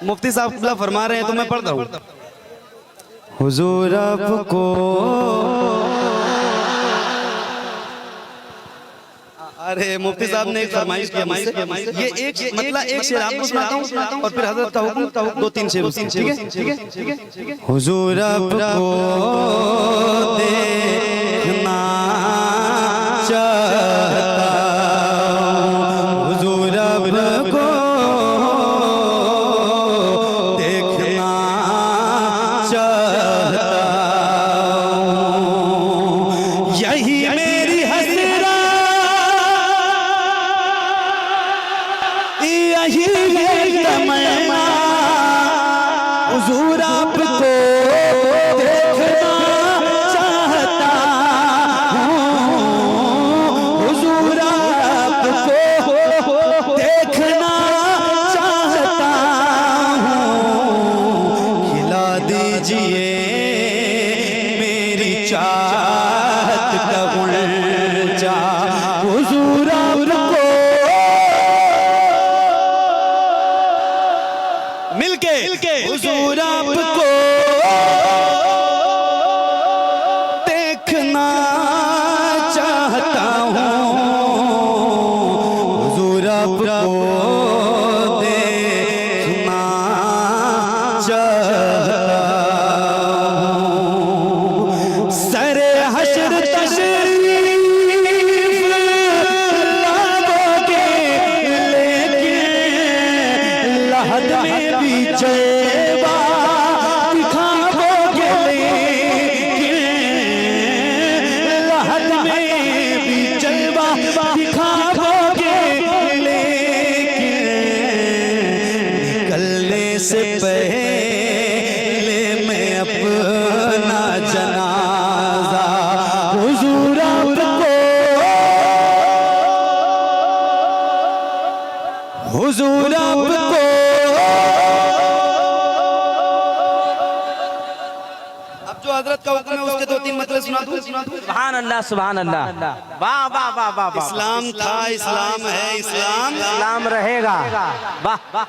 मुफ्ती साहब फरमा रहे हैं तो मैं पढ़ता हूँ। हुजूर आपको अरे मुफ्ती साहब ने एक फरमाइश किया मुझसे, ये एक मतलब एक शेर आपको सुनाता हूँ और फिर हजरत का हुक्म दो तीन शेर, ठीक है। हुजूर आपको देखना चाहता हूँ, हुजूर आपको देखना चाहता हूँ, यही मेरी हसरत, यही है तमन्ना, हुजूर आपको देखना चाहता हूँ, हुजूर आपको देखना चाहता हूँ, खिला दीजिए मेरी चाहत का गुलजा, हुजूर आपको मिलके हुजूर आपको देखना चाहता हूँ, हुजूर आपको देखना चाहता हूँ, सरे हश्र तशरीफ लाओगे लेकिन लहद में भी जलवा दिखाओगे, लेकिन लहद में भी जलवा दिखाओगे, लेकिन निकलने से पहले मैं अपना जनाजा हुजूर आपको, हुजूर आपको जो हजरत का हुक्म है उसके दो तीन मतलब सुना दूं। सुभान अल्लाह सुभान अल्लाह, वाह वाह वाह वाह वाह। इस्लाम था, इस्लाम है, इस्लाम इस्लाम रहेगा, वाह वाह।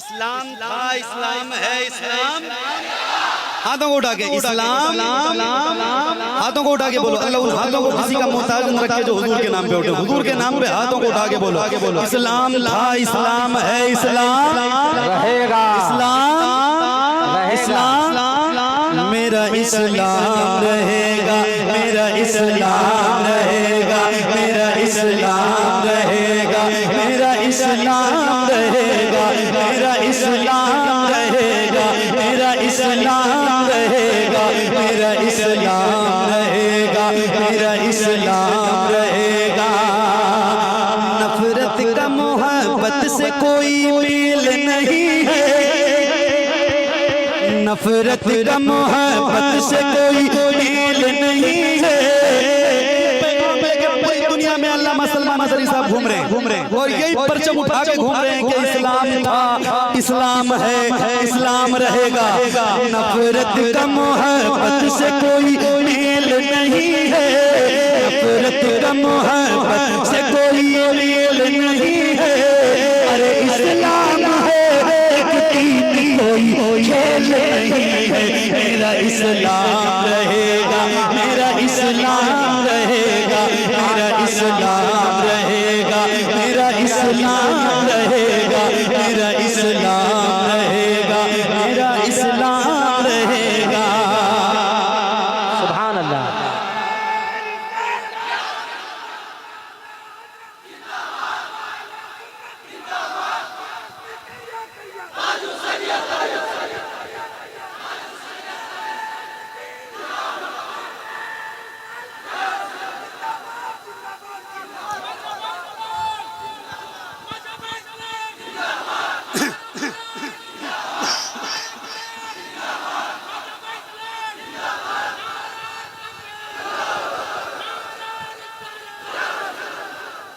इस्लाम था, इस्लाम है, इस्लाम, हाथों को उठा के इस्लाम, हाथों को उठा के बोलो, अल्लाह उन हाथों को किसी का मोहताज न रखे जो हुजूर के नाम पे उठे, हुजूर के नाम पे हाथों को उठा के बोलो, इस्लाम था, इस्लाम है, इस्लाम रहेगा, इस्लाम, मेरा इस्लाम रहेगा, मेरा इस्लाम रहेगा, मेरा इस्लाम रहेगा, मेरा इस्लाम रहेगा, मेरा इस्लाम रहेगा, मेरा इस्लाम रहेगा, मेरा इस्लाम रहेगा, मेरा इस्लाम रहेगा। नफरत का मोहब्बत से कोई मेल नहीं है, नफरत का मोहब्बत से कोई मेल नहीं है, पूरी दुनिया में अल्लाह मुसलमान साहब घूम रहे हैं और यही परचम उठा के घूम रहे हैं कि इस्लाम था, इस्लाम है, इस्लाम रहेगा। नफरत का मोहब्बत से कोई मेल नहीं है, नफरत का मोहब्बत से कोई मेल नहीं है, अरे इस्लाम है एक दीन कोई खेल नहीं है, मेरा इस्लाम रहेगा, मेरा इस्लाम रहेगा, मेरा इस्लाम रहेगा, मेरा इस्लाम रहेगा, मेरा इस्लाम रहेगा, मेरा इस्लाम रहेगा। सुभान अल्लाह।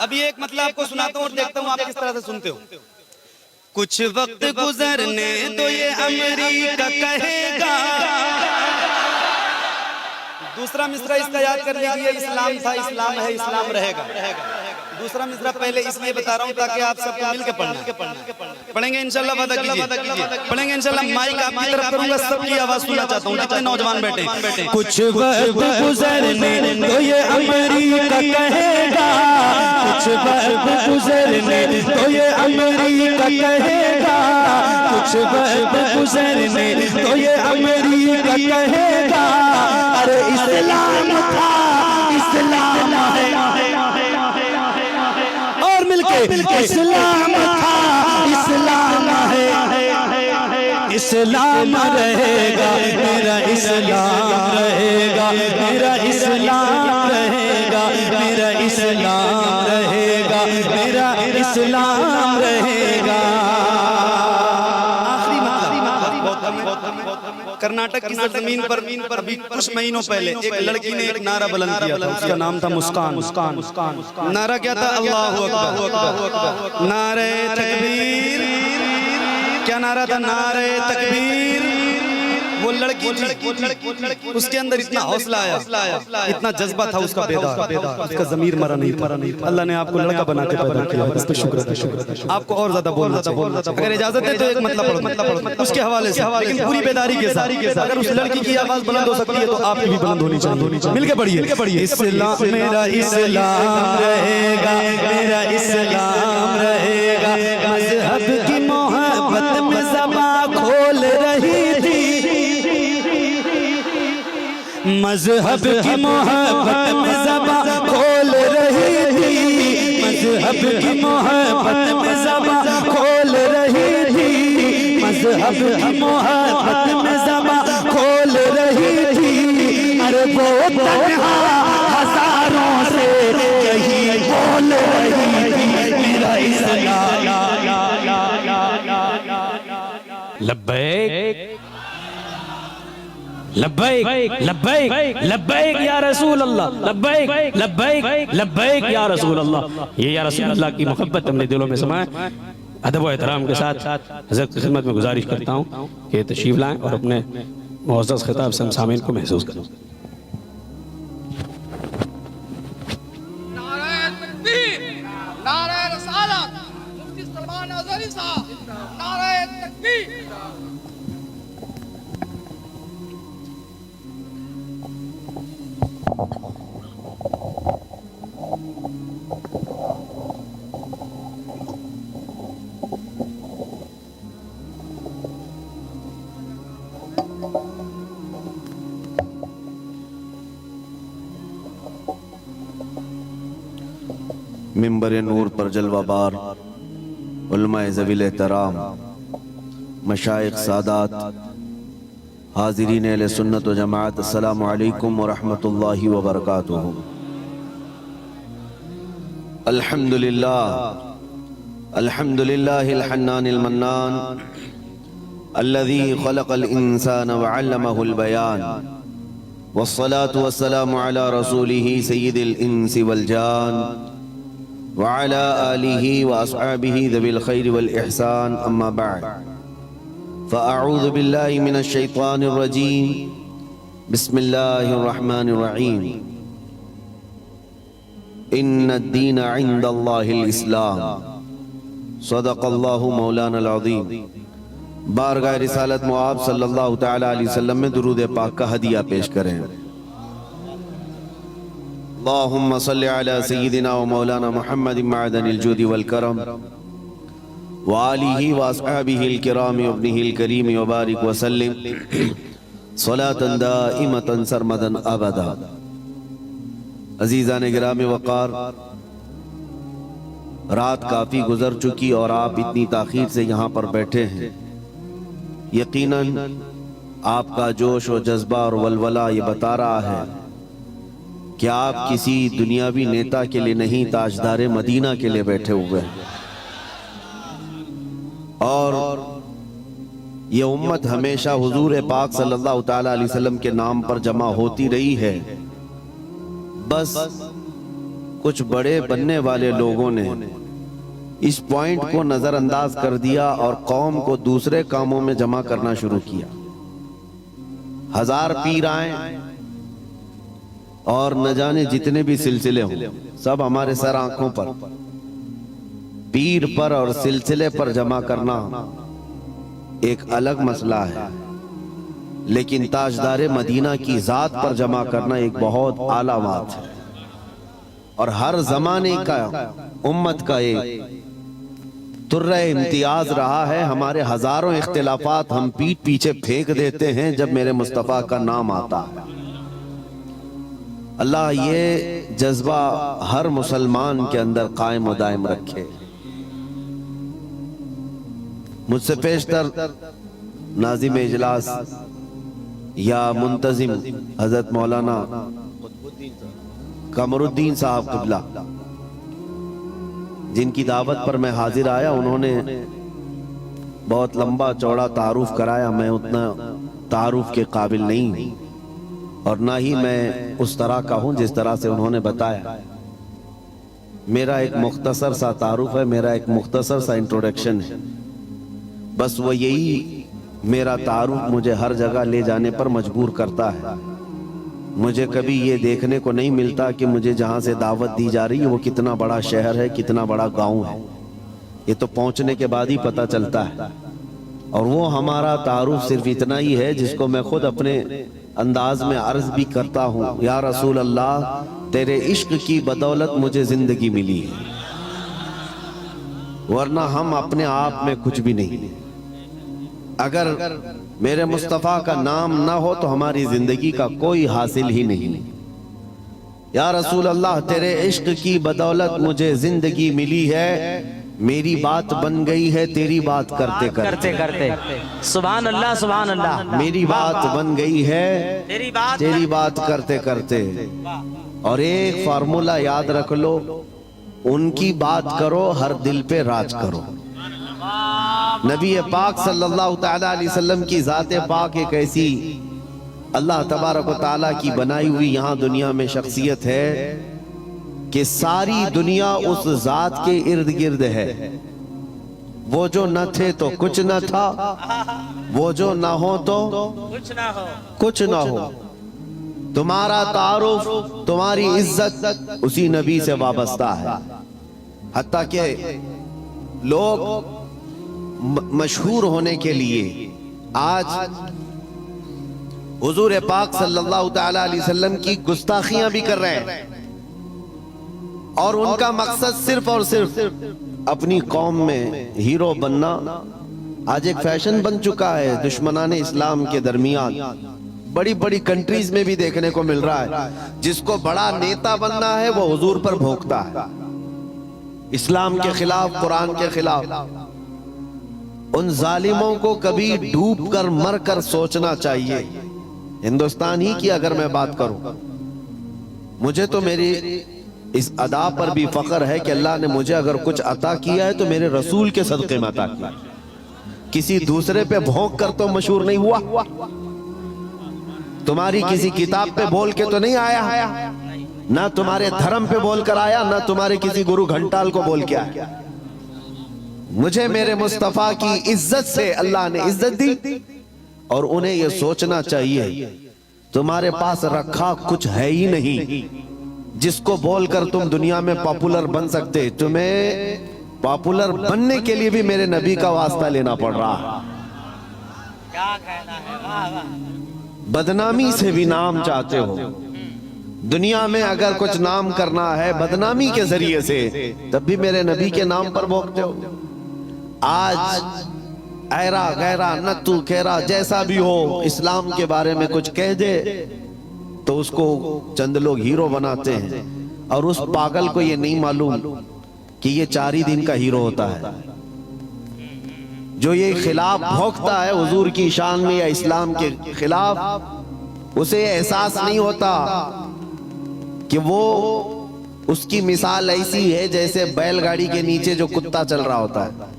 अभी एक मतलब आपको सुनाता हूँ और देखता हूँ आप किस तरह से सुनते हो। कुछ वक्त गुजरने तो ये अमेरिका कहेगा, दूसरा मिसरा इसका याद कर लीजिए, इस्लाम था, इस्लाम है, इस्लाम रहेगा। दूसरा मिसरा पहले इसलिए बता रहा हूँ ताकि आप सबको मिलकर पढ़ना। पढ़ेंगे इंशाल्लाह, वादा कीजिए पढ़ेंगे इंशाल्लाह। माइक आपकी तरफ करूंगा, सबकी आवाज सुनना चाहता हूँ जितने नौजवान बैठे। कुछ वक्त गुजरने तो ये अमेरिका कहेगा, कुछ वक्त गुजरने तो ये अमेरिका कहेगा, कुछ वक्त गुजरने तो ये अमेरिका कहेगा, अरे इस्लाम था इस्लाम है, और मिलके इस्लाम था इस्लाम है, इस्लाम रहेगा मेरा इस्लाम रहेगा, मेरा इस्लाम रहेगा, मेरा इस्लाम रहेगा, मेरा इस्लाम रहेगा। आखिरी मतलब कर्नाटक की जमीन पर अभी कुछ महीनों पहले एक लड़की ने एक नारा बुलंद किया था, उसका नाम था मुस्कान। नारा क्या था? अल्लाहु अकबर, नारे तकबीर। क्या नारा था? नारे तकबीर। वो लड़की थी, उसके अंदर इतना हौसला आया, इतना जज्बा था उसका बेदार, उसका ज़मीर मरा नहीं था। अल्लाह ने आपको लड़का बना के पैदा किया, इस पे शुक्र है। आपको और ज्यादा बोलना चाहिए, अगर इजाजत है तो एक मतलब उसके हवाले से, लेकिन पूरी बेदारी के साथ। अगर उस लड़की की आवाज बुलंद हो सकती है तो आपकी भी बुलंद होनी चाहिए। मिलके पढ़िए, इस्लाम मेरा इस्लाम रहेगा, मेरा इस्लाम रहेगा, मजहब की मोहब्बत में ज़बान खोल रही थी, मजहब की मोहब्बत में ज़बान खोल रही थी, मजहब की मोहब्बत में ज़बान खोल रही थी, मजहब की मोहब्बत में ज़बान खोल रही थी, अरे वो तन्हा हजारों से यही बोल रही थी, मेरा इस्लाम। लब्बैक लब्बैक लब्बैक लब्बैक या रसूल अल्लाह, लब्बैक लब्बैक लब्बैक या रसूल अल्लाह। ये या रसूल अल्लाह की मोहब्बत हमने दिलों में समाए। अदब व एहतराम के साथ हज़रत की खिदमत में गुजारिश करता हूँ कि तशरीफ लाएं और अपने मुअज़्ज़ज़ खिताब से हम सामीन को महसूस करें। नारे तकबीर, नारे रसालत, मुफ्ती सलमान अज़हरी साहब, नारे तकबीर। मिंबर नूर पर जलवाबार उलमाए ज़वील एहतराम, मशाइख सादात, हाज़िरीन अहले सुन्नत व जमाअत, अस्सलामु अलैकुम व रहमतुल्लाहि व बरकातुहू। अल्हम्दुलिल्लाह अल्हम्दुलिल्लाहिल हन्नानिल मन्नान अल्लज़ी खलक़ल इंसान व अल्लमहुल बयान, वस्सलातु वस्सलामु अला रसूलिही सय्यिदिल इंसी वल जान व अला आलिही व अस्हाबिही ज़विल खैरि वल इहसान, अम्मा बअद। फ़अऊज़ु बिल्लाहि मिनश शैतानिर रजीम, बिस्मिल्लाहिर रहमानिर रहीम। इन्नद-दीन इंदल्लाहिल इस्लाम, सदक़ल्लाहु मौलानाल अज़ीम। बारगाह रिसालत मुआब सल्लल्लाहु तआला अलैहि वसल्लम में दुरूद पाक का हदिया पेश करें। अल्लाहुम्मा सल्लि अला सय्यिदिना व मौलाना मुहम्मदिन मअदनिल जूदि वल करम व आलिही व अस्हाबिहिल किराम व इब्निहिल करीम व बारिक व सल्लिम सलातन दाइमतन सरमदन अबदा। अजीज़ान गिराम वक़ार, रात काफ़ी गुजर चुकी और आप इतनी ताख़ीर से यहाँ पर बैठे हैं। यकीनन आपका जोश और जज्बा और वलवला ये बता रहा है कि आप किसी दुनियावी नेता के लिए नहीं, ताजदारे मदीना के लिए बैठे हुए हैं। और ये उम्मत हमेशा हुजूर पाक सल्लल्लाहु तआला अलैहि वसल्लम के नाम पर जमा होती रही है। बस कुछ बड़े बनने वाले लोगों ने इस पॉइंट को नजरअंदाज कर दिया और कौम को दूसरे कामों में जमा करना शुरू किया। 1000 पीर आए, और न जाने जितने भी सिलसिले हों, सब हमारे सर आंखों पर, पीर पर और सिलसिले पर जमा करना एक अलग मसला है, लेकिन ताजदार मदीना की जात पर जमा करना एक बहुत आला बात है। और हर जमाने का उम्मत का एक तुर्रा इम्तियाज रहा है। हमारे हजारों इख्तिलाफात हम पीठ पीछे फेंक देते हैं जब मेरे मुस्तफ़ा का नाम आता है। अल्लाह ये जज्बा हर मुसलमान के अंदर कायम और दायम रखे। मुझसे पेशतर नाज़िम इजलास या मुंतजिम हजरत मौलाना कमरुद्दीन साहब क़िबला, जिनकी दावत पर मैं हाजिर आया, उन्होंने बहुत लंबा चौड़ा तारुफ कराया। मैं उतना तारुफ के काबिल नहीं और ना ही मैं उस तरह का हूं जिस तरह से उन्होंने बताया। मेरा एक मुख्तसर सा तारुफ है, मेरा एक मुख्तसर सा इंट्रोडक्शन है। बस वो यही मेरा तारुफ मुझे हर जगह ले जाने पर मजबूर करता है। मुझे कभी ये देखने को नहीं मिलता कि मुझे जहाँ से दावत दी जा रही है वो कितना बड़ा शहर है, कितना बड़ा गांव है। ये तो पहुँचने के बाद ही पता चलता है। और वो हमारा तारुफ सिर्फ इतना ही है जिसको मैं खुद अपने अंदाज में अर्ज भी करता हूँ, या रसूल अल्लाह, तेरे इश्क की बदौलत मुझे जिंदगी मिली है, वरना हम अपने आप में कुछ भी नहीं। अगर मेरे मुस्तफ़ा का नाम ना हो तो हमारी जिंदगी का कोई हासिल ही नहीं। या रसूल अल्लाह, तेरे इश्क की बदौलत मुझे जिंदगी मिली है, मेरी बात बन गई है तेरी बात करते करते। सुभान अल्लाह, सुभान अल्लाह। मेरी बात बन गई है तेरी बात करते करते। और एक फार्मूला याद रख लो, उनकी बात करो, हर दिल पे राज करो। नबी पाक सल्लल्लाहु तआला अलैहि वसल्लम की ज़ात पाक एक ऐसी अल्लाह तबारक व तआला की बनाई हुई यहाँ दुनिया में शख्सियत है कि सारी दुनिया उस जात के इर्द गिर्द है। वो जो न थे तो कुछ न था, वो जो ना हो तो कुछ ना हो। तुम्हारा तारुफ, तुम्हारी इज्जत उसी नबी से वाबस्ता है। हत्ता के लोग मशहूर होने के लिए आज हुजूर पाक सल्लल्लाहु तआला अलैहि वसल्लम की गुस्ताखियां भी कर रहे हैं, और उनका मकसद सिर्फ और सिर्फ अपनी कौम में हीरो बनना आज एक फैशन बन चुका है। दुश्मनाने इस्लाम के दरमियान बड़ी बड़ी कंट्रीज में भी देखने को मिल रहा है। जिसको बड़ा नेता बनना है वो हुजूर पर भोंकता है, इस्लाम के खिलाफ, कुरान के खिलाफ। उन जालिमों को कभी डूब कर मर कर सोचना चाहिए। हिंदुस्तान ही की अगर मैं बात करूं, मुझे तो मेरी इस अदा पर भी फख्र है कि अल्लाह ने मुझे अगर कुछ अता किया है तो मेरे रसूल के सदक़े में अता किया। किसी दूसरे पे भौंक कर तो मशहूर नहीं हुआ, तुम्हारी किसी किताब पे बोल के तो नहीं आया, ना तुम्हारे धर्म पे बोल कर आया, ना तुम्हारे किसी गुरु घंटाल को बोल के आया। मुझे मेरे मुस्तफा की इज्जत से अल्लाह ने इज्जत दी। और उन्हें यह सोचना चाहिए तुम्हारे पास रखा कुछ है ही नहीं जिसको बोलकर तुम दुनिया में पॉपुलर बन सकते। तुम्हें पॉपुलर बनने के लिए भी मेरे नबी का वास्ता लेना पड़ रहा है। क्या कहना है, वाह वाह। बदनामी से भी नाम चाहते हो दुनिया में, अगर कुछ नाम करना है बदनामी के जरिए से, तब भी मेरे नबी के नाम पर भोंकते हो। आज ऐरा गैरा नत्तू खेरा जैसा भी हो, इस्लाम के बारे में कुछ कह दे तो उसको चंद लोग हीरो बनाते हैं, और उस पागल को ये नहीं मालूम कि ये 4 ही दिन का हीरो होता है। जो ये खिलाफ भोंकता है हुजूर की शान में या इस्लाम के खिलाफ, उसे एहसास नहीं होता कि वो उसकी मिसाल ऐसी है जैसे बैलगाड़ी के नीचे जो कुत्ता चल रहा होता है।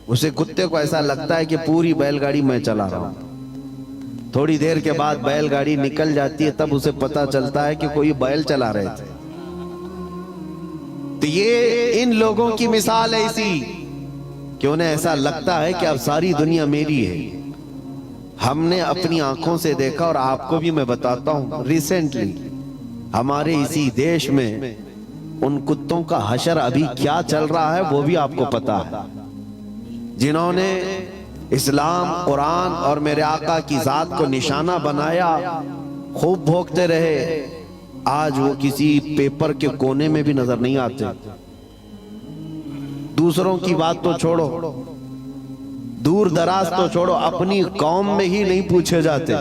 उसे कुत्ते को ऐसा लगता है कि पूरी बैलगाड़ी मैं चला रहा हूं। थोड़ी देर के बाद बैलगाड़ी निकल जाती है, तब उसे पता चलता है कि कोई बैल चला रहे थे। तो ये इन लोगों की मिसाल ऐसी कि उन्हें ऐसा लगता है कि अब सारी दुनिया मेरी है। हमने अपनी आंखों से देखा, और आपको भी मैं बताता हूं, रिसेंटली हमारे इसी देश में उन कुत्तों का हशर अभी क्या चल रहा है वो भी आपको पता है, जिन्होंने इस्लाम, कुरान और मेरे आका की जात को निशाना बनाया, खूब भोगते रहे। आज वो किसी पेपर के कोने में भी नजर नहीं आते। दूसरों की बात तो छोड़ो, दूर दराज तो छोड़ो, अपनी कौम में ही नहीं पूछे जाते।